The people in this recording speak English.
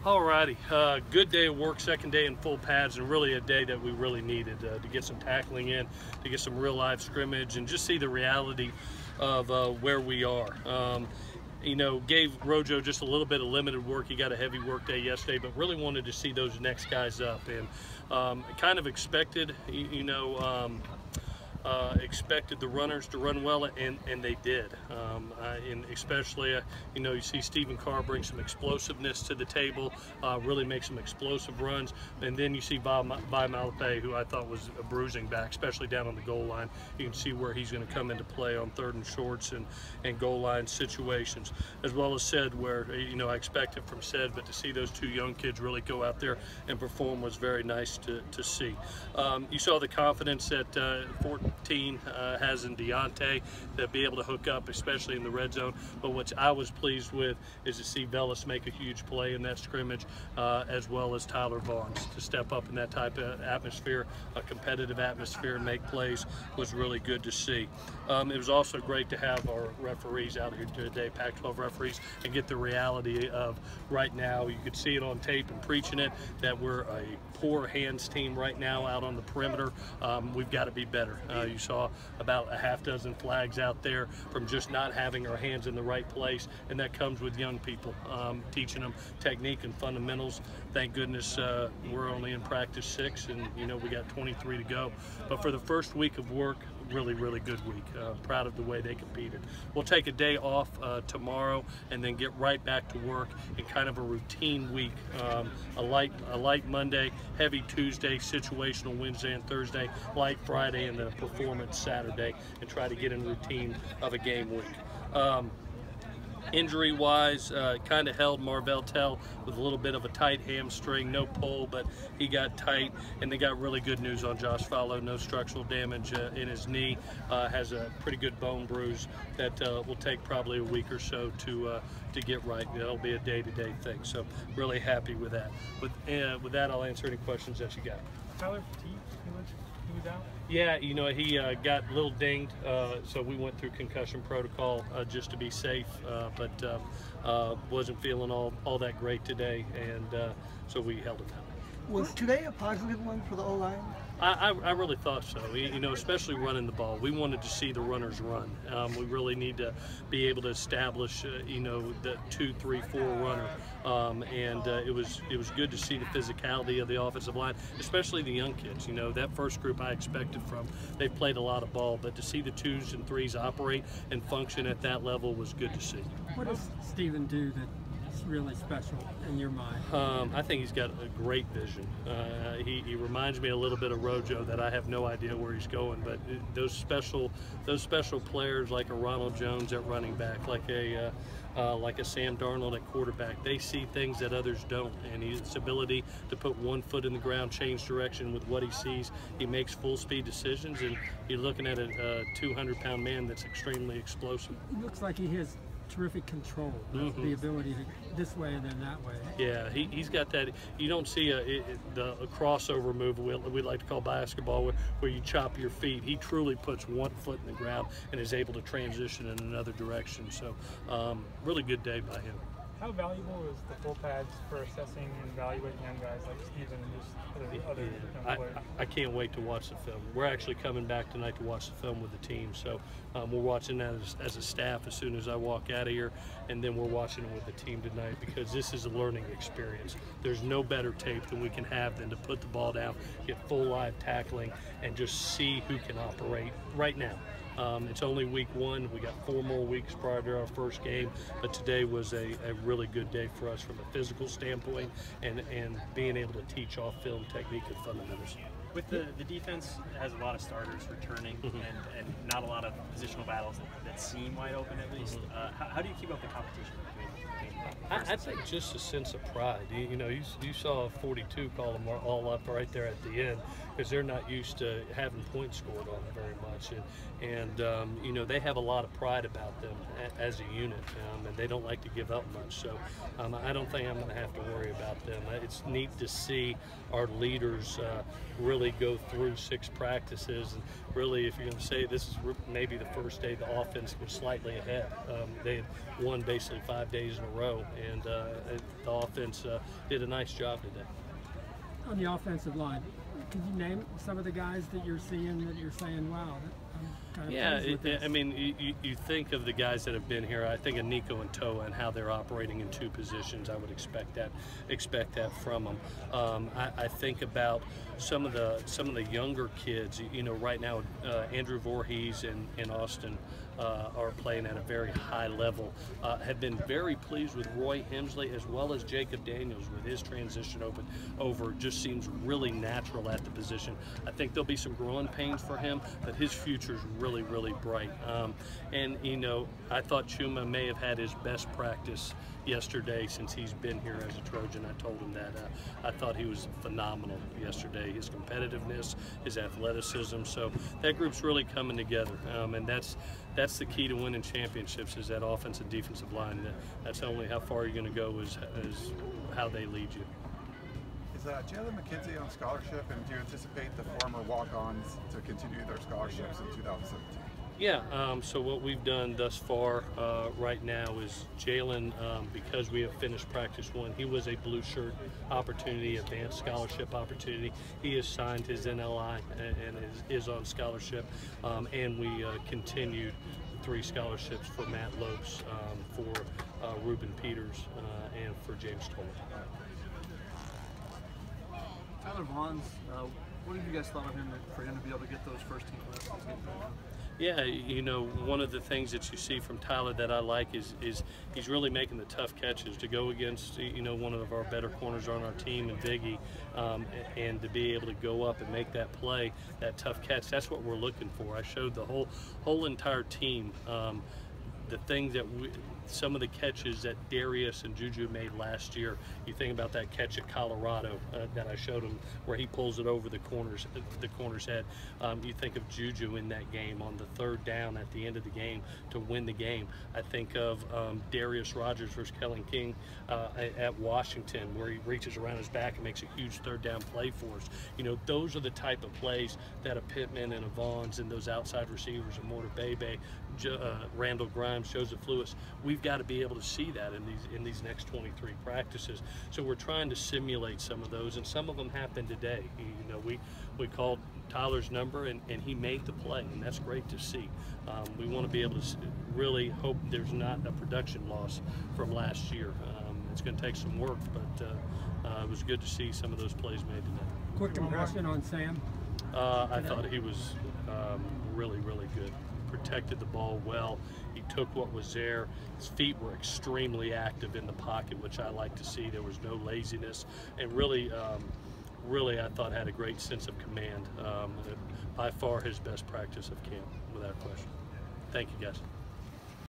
Alrighty, good day of work, second day in full pads, and really a day that we really needed to get some tackling in, to get some real live scrimmage, and just see the reality of where we are. You know, gave Rojo just a little bit of limited work. He got a heavy work day yesterday, but really wanted to see those next guys up, and kind of expected, expected the runners to run well, and they did. And especially, you see Stephen Carr bring some explosiveness to the table, really make some explosive runs. And then you see Vi Malape, who I thought was a bruising back, especially down on the goal line. You can see where he's going to come into play on third and shorts and goal line situations, as well as Ced, where, I expected from Ced, but to see those two young kids really go out there and perform was very nice to see. You saw the confidence that 14 has in Deontay to be able to hook up, especially in the red zone. But what I was pleased with is to see Velus make a huge play in that scrimmage, as well as Tyler Barnes to step up in that type of atmosphere, a competitive atmosphere, and make plays was really good to see. It was also great to have our referees out here today, Pac-12 referees, and get the reality of right now. You could see it on tape and preaching it, that we're a poor hands team right now out on the perimeter. We've got to be better. You saw about a half dozen flags out there from just not having our hands in the right place, and that comes with young people, teaching them technique and fundamentals. Thank goodness we're only in practice 6, and we got 23 to go. But for the first week of work, really good week. Proud of the way they competed. We'll take a day off tomorrow and then get right back to work in kind of a routine week. A light Monday, heavy Tuesday, situational Wednesday and Thursday, light Friday, and then a performance Saturday, and try to get in routine of a game week. Injury-wise, kind of held Marvell Tell with a little bit of a tight hamstring, no pull, but he got tight. And they got really good news on Josh Fallow, no structural damage in his knee, has a pretty good bone bruise that will take probably a week or so to get right. That'll be a day-to-day thing, so really happy with that. With that, I'll answer any questions that you got. Tyler Petit, he was out? Yeah, he got a little dinged, so we went through concussion protocol just to be safe, but wasn't feeling all that great today, and so we held him out. Was today a positive one for the O-line? I really thought so, especially running the ball. We wanted to see the runners run. We really need to be able to establish, the 2, 3, 4 runner. And it was good to see the physicality of the offensive line, especially the young kids. That first group I expected from. They've played a lot of ball, but to see the 2s and 3s operate and function at that level was good to see. What does Steven do that's really special in your mind? I think he's got a great vision. He reminds me a little bit of Rojo, that I have no idea where he's going, but those special players like a Ronald Jones at running back, like a Sam Darnold at quarterback, they see things that others don't, and his ability to put one foot in the ground, change direction with what he sees. He makes full speed decisions, and you're looking at a 200-pound man that's extremely explosive. He looks like he has terrific control, the ability to this way and then that way. Yeah, he's got that. You don't see a crossover move we like to call basketball, where you chop your feet. He truly puts one foot in the ground and is able to transition in another direction. So really good day by him. How valuable is the full pads for assessing and evaluating young guys like Steven and just other young players? I can't wait to watch the film. We're actually coming back tonight to watch the film with the team. So we're watching that as a staff as soon as I walk out of here, and then we're watching it with the team tonight, because this is a learning experience. There's no better tape than we can have than to put the ball down, get full live tackling, and just see who can operate right now. It's only week 1. We got 4 more weeks prior to our first game, but today was a really good day for us from a physical standpoint, and being able to teach off film technique and fundamentals. With the defense has a lot of starters returning, and not a lot of positional battles that seem wide open at least. How do you keep up the competition between I think just a sense of pride. You saw 42 call them all up right there at the end, because they're not used to having points scored on them very much, and they have a lot of pride about them as a unit, and they don't like to give up much. So I don't think I'm going to have to worry about them. It's neat to see our leaders really go through 6 practices, and really, if you're going to say this is maybe the first day the offense was slightly ahead. They had won basically 5 days in a row, and and the offense did a nice job today. On the offensive line, could you name some of the guys that you're seeing that you're saying, wow, I'm kind of pleased with this? I mean, you think of the guys that have been here. I think of Nico and Toa and how they're operating in two positions. I would expect that from them. I think about some of the younger kids. You know, right now Andrew Voorhees and Austin are playing at a very high level. Have been very pleased with Roy Hemsley as well as Jacob Daniels with his transition over. Just seems really natural at the position. I think there'll be some growing pains for him, but his future is really, really bright. And you know, I thought Chuma may have had his best practice yesterday since he's been here as a Trojan. I told him that. I thought he was phenomenal yesterday. His competitiveness, his athleticism. So that group's really coming together, and that's the key to winning championships, is that offensive and defensive line. That's only how far you're going to go is how they lead you. Is Jalen McKenzie on scholarship, and do you anticipate the former walk-ons to continue their scholarships in 2017? Yeah, so what we've done thus far right now is Jalen, because we have finished practice one, he was a blue shirt opportunity, advanced scholarship opportunity. He has signed his NLI and is on scholarship, and we continued 3 scholarships for Matt Lopes, for Ruben Peters, and for James Toll. Tyler Vaughn's, what have you guys thought of him for him to be able to get those first team reps? Yeah, you know, one of the things that you see from Tyler that I like is he's really making the tough catches to go against, you know, one of our better corners on our team, and Biggie, and to be able to go up and make that play, that tough catch. That's what we're looking for. I showed the whole entire team the things that some of the catches that Darius and Juju made last year. You think about that catch at Colorado that I showed him, where he pulls it over the corner's head. You think of Juju in that game on the 3rd down at the end of the game to win the game. I think of Darius Rogers versus Kellen King at Washington, where he reaches around his back and makes a huge 3rd down play for us. You know, those are the type of plays that a Pittman and a Vaughns and those outside receivers, a Mortar Bebe, Randall Grimes, Joseph Lewis, we've got to be able to see that in these next 23 practices. So we're trying to simulate some of those, and some of them happened today. You know, we called Tyler's number, and he made the play, and that's great to see. We want to be able to really hope there's not a production loss from last year. It's going to take some work, but it was good to see some of those plays made today. Quick impression on Sam? I thought he was really, really good. Protected the ball well. He took what was there. His feet were extremely active in the pocket, which I like to see. There was no laziness, and really I thought had a great sense of command. By far his best practice of camp, without question. Thank you, guys.